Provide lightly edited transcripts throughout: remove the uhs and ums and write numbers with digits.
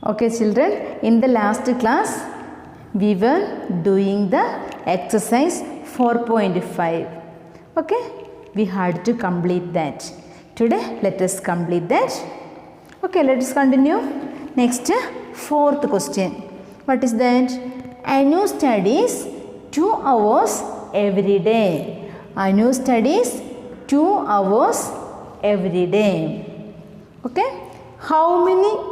Okay children, in the last class we were doing the exercise 4.5. Okay, we had to complete that. Today let us complete that. Okay, let us continue. Next, fourth question. What is that? Anu studies 2 hours every day. Anu studies 2 hours every day. Okay, how many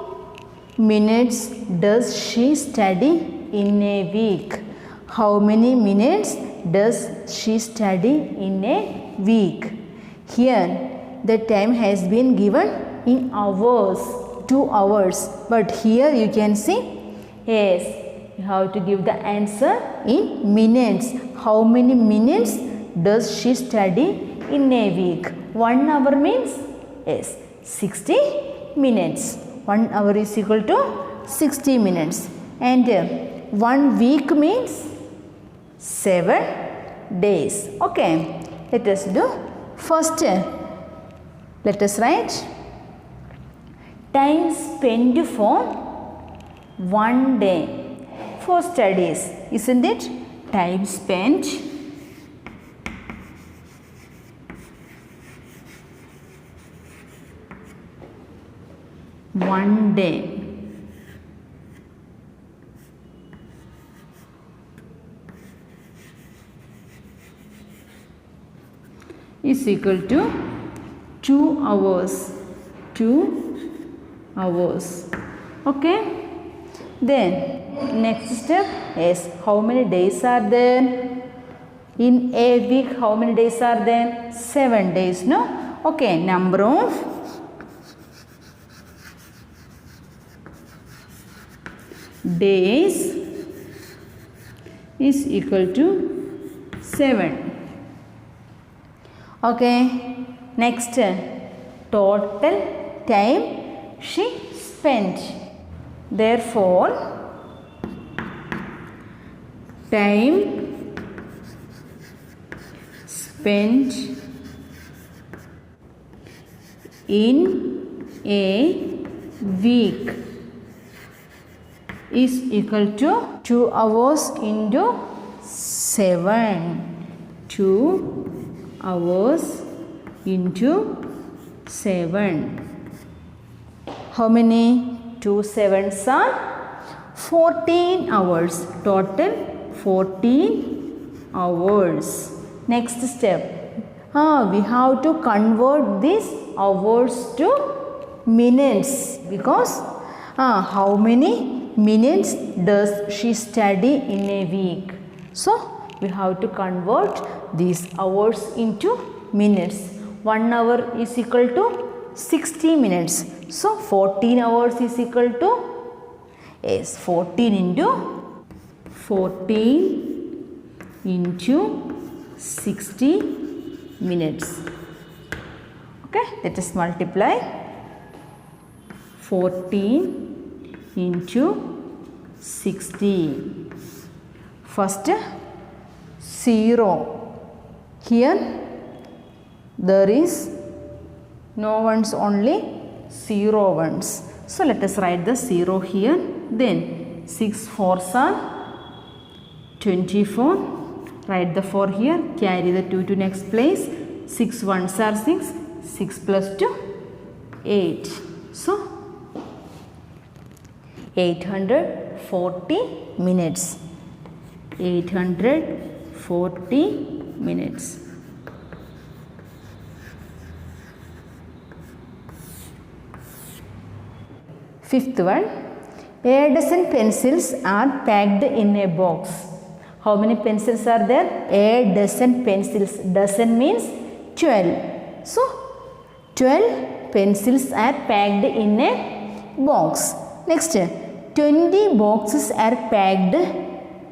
minutes does she study in a week? How many minutes does she study in a week? Here the time has been given in hours, 2 hours, but here you can see, yes, you have to give the answer in minutes. How many minutes does she study in a week? 1 hour means, yes, 60 minutes. 1 hour is equal to 60 minutes. And 1 week means 7 days. Okay, let us do first. Let us write time spent for 1 day for studies, isn't it? Time spent one day is equal to 2 hours. 2 hours. Okay. Then next step is how many days are there? In a week, how many days are there? 7 days, no? Okay, number of days is equal to 7. Okay, next, total time she spent. Therefore, time spent in a week is equal to 2 hours into 7. 2 hours into 7. How many? 2 sevens are 14 hours. Total 14 hours. Next step. We have to convert these hours to minutes, because how many minutes does she study in a week? So we have to convert these hours into minutes. 1 hour is equal to 60 minutes. So 14 hours is equal to, yes, 14 into 60 minutes. Okay, let us multiply 14 into 60. First, 0. Here there is no ones, only 0 ones. So let us write the 0 here. Then 6 fours are 24. Write the 4 here. Carry the 2 to next place. 6 ones are 6. 6 plus 2, 8. So 840 minutes. 840 minutes. Fifth one, a dozen pencils are packed in a box. How many pencils are there? A dozen pencils. Dozen means 12. So 12 pencils are packed in a box. Next, 20 boxes are packed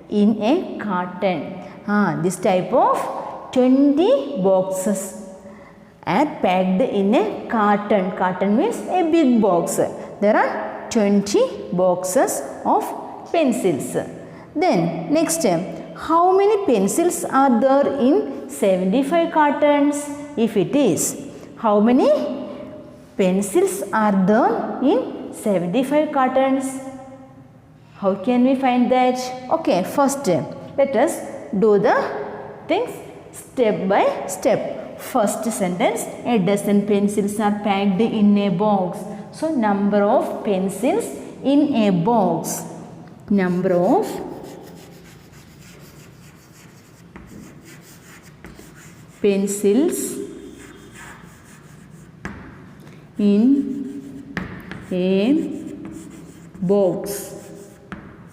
in a carton. This type of 20 boxes are packed in a carton. Carton means a big box. There are 20 boxes of pencils. Then next, how many pencils are there in 75 cartons? If it is, how many pencils are there in 75 cartons? How can we find that? Okay, first let us do the things step by step. First sentence, a dozen pencils are packed in a box. So number of pencils in a box. Number of pencils in a box.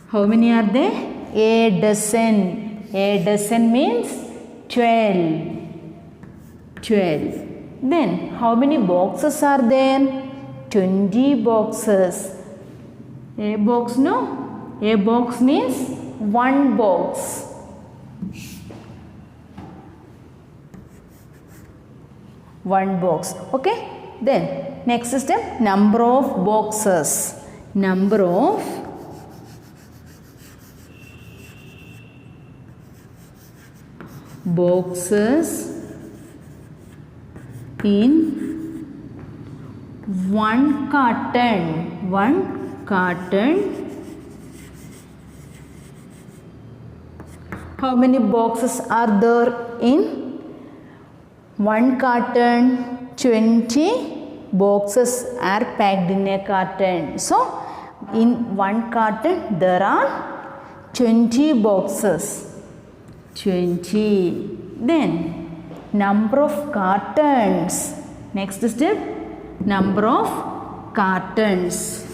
How many are there? A dozen. A dozen means 12. 12. Then how many boxes are there? 20 boxes. A box, no? A box means one box. One box. Okay. Then next step, number of boxes. Number of boxes in one carton. One carton. How many boxes are there in one carton? 20 boxes are packed in a carton. So in one carton there are 20 boxes. 20. Then number of cartons. Next step, number of cartons.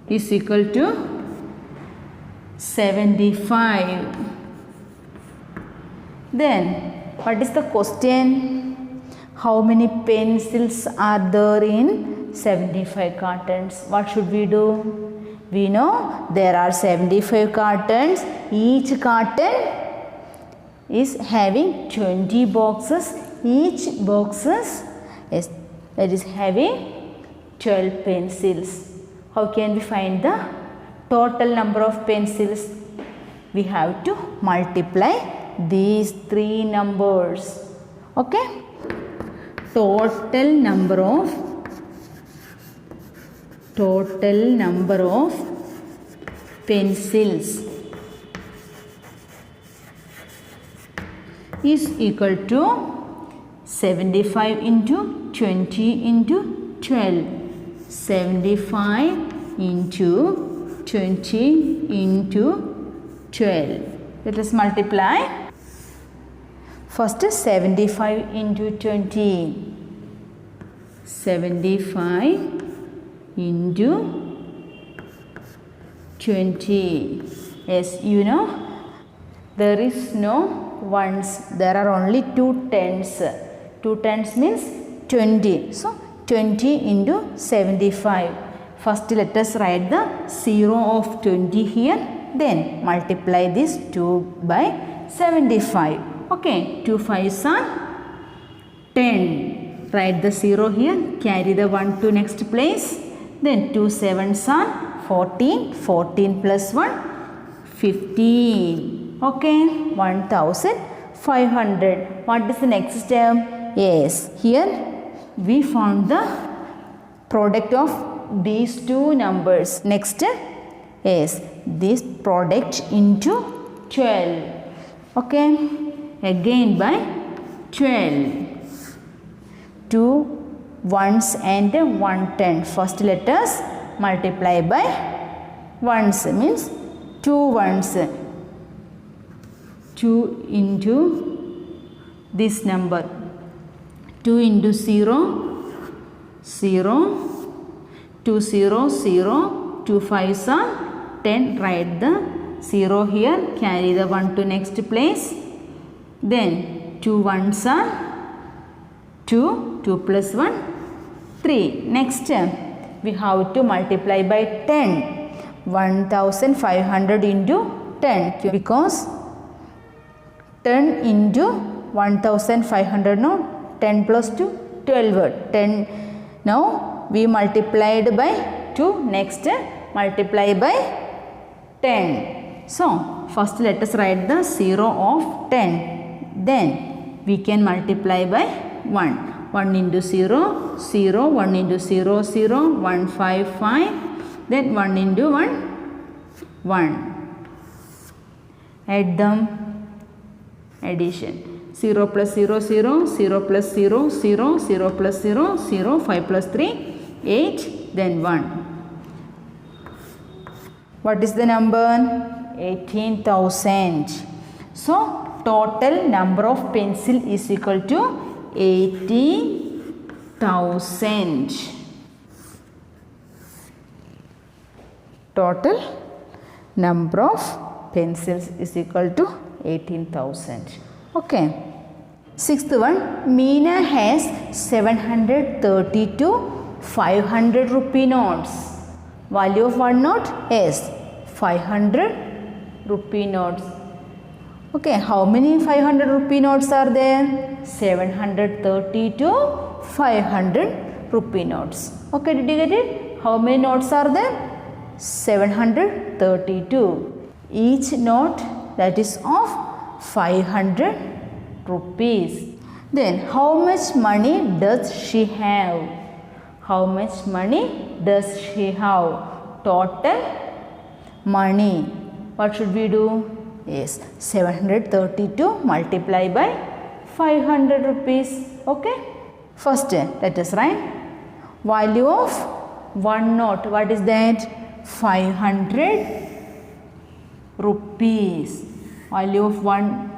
Is equal to 75. Then what is the question? How many pencils are there in 75 cartons? What should we do? We know there are 75 cartons. Each carton is having 20 boxes. Each boxes is having 12 pencils. How can we find the total number of pencils? We have to multiply these three numbers. Okay? Total number of pencils is equal to 75 into 20 into 12. 75 into 20 into 12. Let us multiply. First is 75 into 20. 75 into 20. Yes, you know, there is no ones. There are only 2 tens. 2 tens means 20. So 20 into 75. First let us write the 0 of 20 here. Then multiply this 2 by 75. Okay, 2 5s are 10. Write the 0 here. Carry the 1 to next place. Then 2 7s are 14. 14 plus 1, 15. Okay, 1500. What is the next step? Yes, here we found the product of these two numbers. Next is this product into 12. Okay, again by 12. 2 ones and 1 10. First let us multiply by ones, means 2 ones. 2 into this number. 2 into 0, 0, 2 0, 0, 2 5s are 10. Write the 0 here. Carry the 1 to next place. Then 2 1s are 2. 2 plus 1, 3. Next we have to multiply by 10. 1500 into 10. Because 10 into 1500, no? 10 plus 2, 12. 10. Now we multiplied by 2. Next multiply by 10. So first let us write the 0 of 10. Then we can multiply by 1. 1 into 0, 0, 1 into 0, 0, 1, 5, 5. Then 1 into 1, 1. Add them. Addition. 0 plus 0, 0, 0 plus 0, 0, 0 plus 0, 0, 5 plus 3, 8, then 1. What is the number? 18,000. So, total number of pencil is equal to 18,000. Total number of pencils is equal to 18,000. Okay. Sixth one, Meena has 732 500 rupee notes. Value of one note is 500 rupee notes. Okay, how many 500 rupee notes are there? 732 500 rupee notes. Okay, did you get it? How many notes are there? 732. Each note that is of 500 rupees. Then how much money does she have? How much money does she have? Total money. What should we do? Yes, 732 multiply by 500 rupees. Okay. First, let us write value of one note. What is that? 500 rupees. Value of one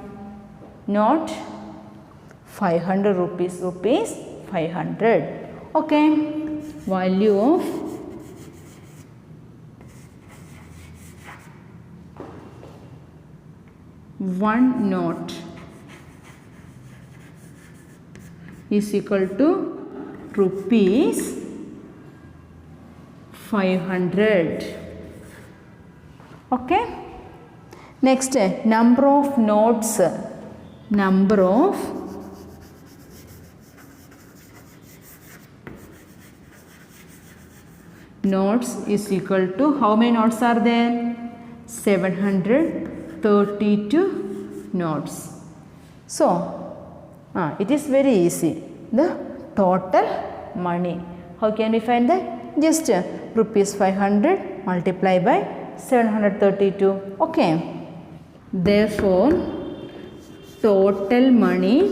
note 500 rupees. Rupees 500. Okay. Value of one note is equal to rupees 500. Okay. Next, number of notes. Number of notes is equal to, how many notes are there? 732 notes. So, it is very easy. The total money. How can we find that? Just rupees 500 multiply by 732. Okay. Therefore, total money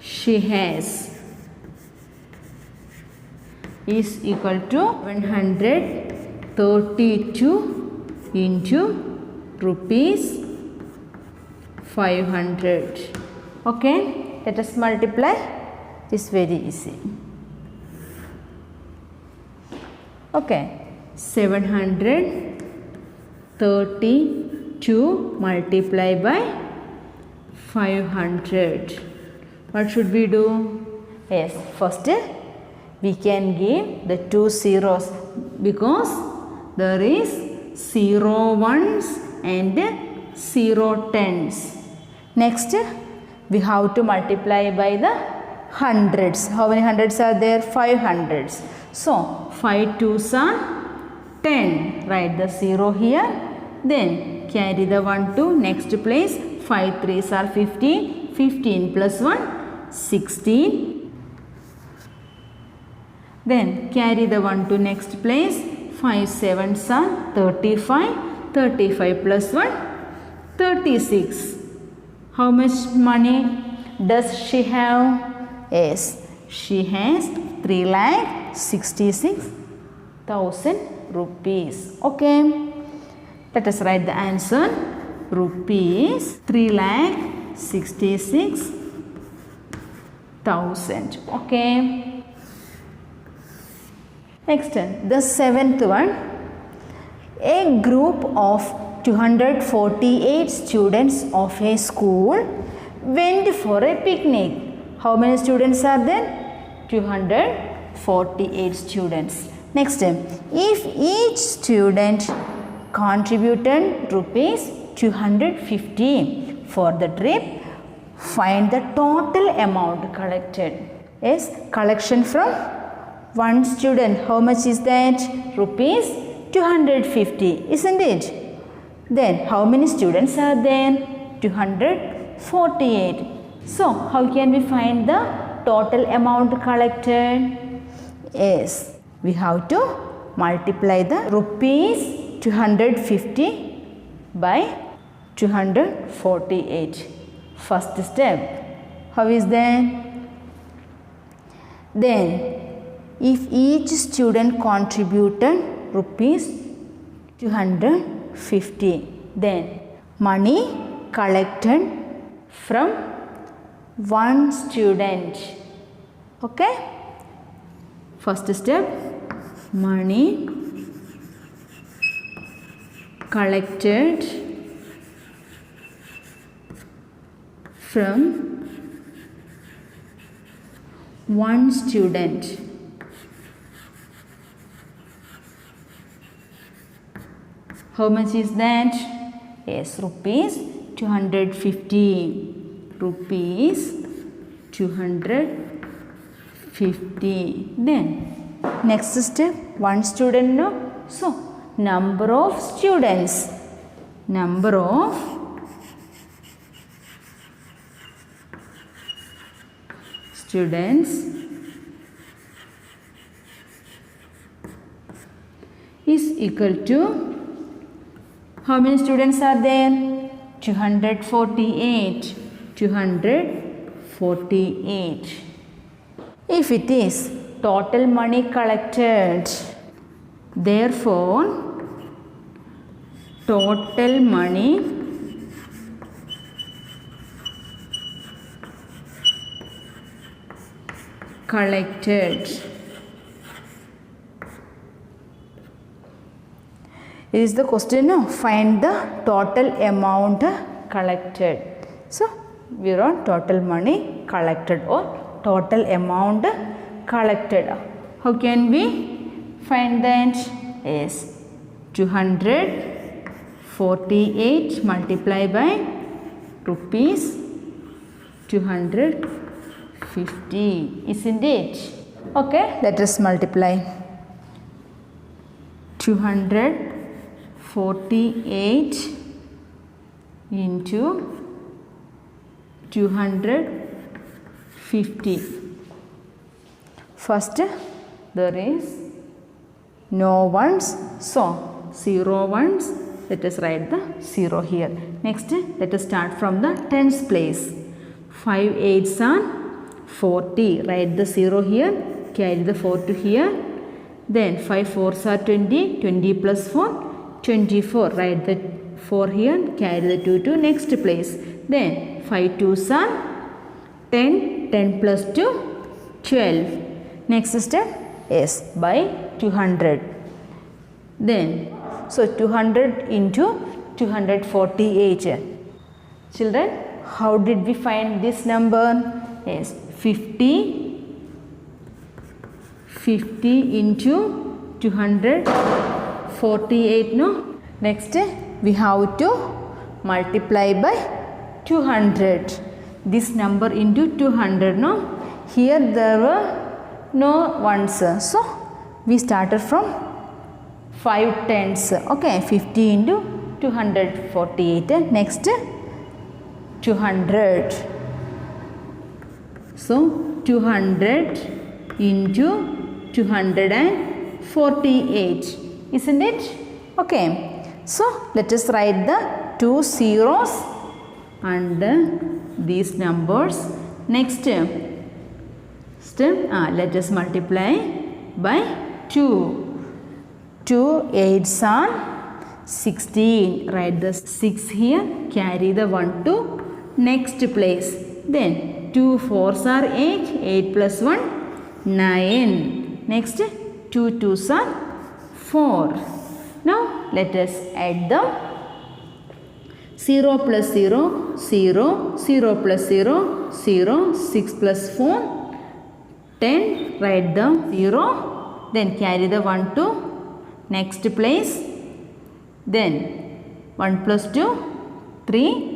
she has is equal to 132 into rupees 500. Okay, let us multiply. It's very easy. Okay, 732 multiply by 500. What should we do? Yes, first we can give the two zeros because there is 0 ones and 0 tens. Next, we have to multiply by the hundreds. How many hundreds are there? 5 hundreds. So, 5 twos are 10. Write the 0 here. Then carry the 1 to next place. 5 threes are 15. 15 plus 1, 16. Then carry the 1 to next place. 5 sevens are 35. 35 plus 1, 36. How much money does she have? Yes, she has 3,66,000 rupees. Okay. Let us write the answer. Rupees 3,66,000. Okay. Next, the seventh one. A group of 248 students of a school went for a picnic. How many students are there? 248 students. Next, if each student contributed rupees 250 for the trip, find the total amount collected. Yes, collection from one student. How much is that? Rupees 250, isn't it? Then how many students are there? 248. So how can we find the total amount collected? Yes, we have to multiply the rupees 250 by 248. First step. How is that? Then if each student contributed rupees 250, then money collected from one student. Okay? First step, money collected from one student. How much is that? Yes, rupees 250. Rupees 250. Then next step, one student, no? So number of students. Number of students is equal to, how many students are there? 248. 248. If it is total money collected, therefore total money collected is the question, no? Find the total amount collected. So we wrote total money collected or total amount collected. How can we find that? Yes, 248 multiplied by rupees 250, isn't it? Okay, let us multiply. 248 into 250. First, there is no ones, so 0 ones. Let us write the 0 here. Next, let us start from the tens place. 5 8s are 40. Write the 0 here. Carry the 4 to here. Then 5 4s are 20. 20 plus 4, 24. Write the 4 here. Carry the 2 to next place. Then 5 2s are 10. 10 plus 2, 12. Next step is by 200. Then, so 200 into 248. Children, how did we find this number? Yes, 50 into 248, no? Next, we have to multiply by 200. This number into 200, no? Here there were no ones, so we started from 5 tens. Okay, 50 into 248. Next, 200. So 200 into 248, isn't it? Okay, so let us write the 2 zeros under these numbers. Next step, let us multiply by 2. 2 8s are 16. Write the 6 here. Carry the 1 to next place. Then 2 4s are 8. 8 plus 1, 9. Next, 2 2s are 4. Now let us add them. 0 plus 0, 0. 0 plus 0, 0. 6 plus 4, 10. Write the 0. Then carry the 1 to next place. Then 1 plus 2, 3.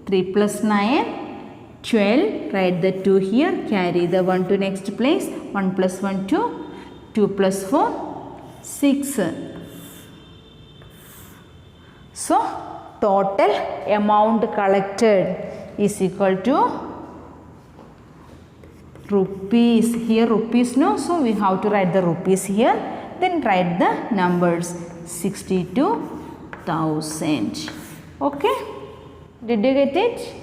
3 plus 9, 12. Write the 2 here. Carry the 1 to next place. 1 plus 1, 2. 2 plus 4, 6. So total amount collected is equal to rupees. Here rupees no, so we have to write the rupees here. Then write the numbers 62,000. Okay, did you get it?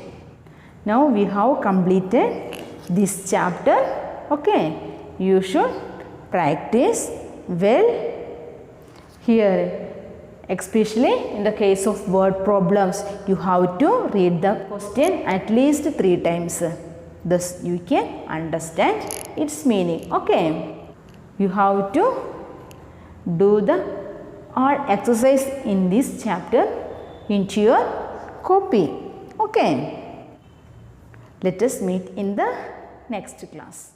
Now we have completed this chapter. Okay, you should practice well here, especially in the case of word problems. You have to read the question at least 3 times. Thus you can understand its meaning. Okay, you have to do the all exercise in this chapter into your copy. Okay, let us meet in the next class.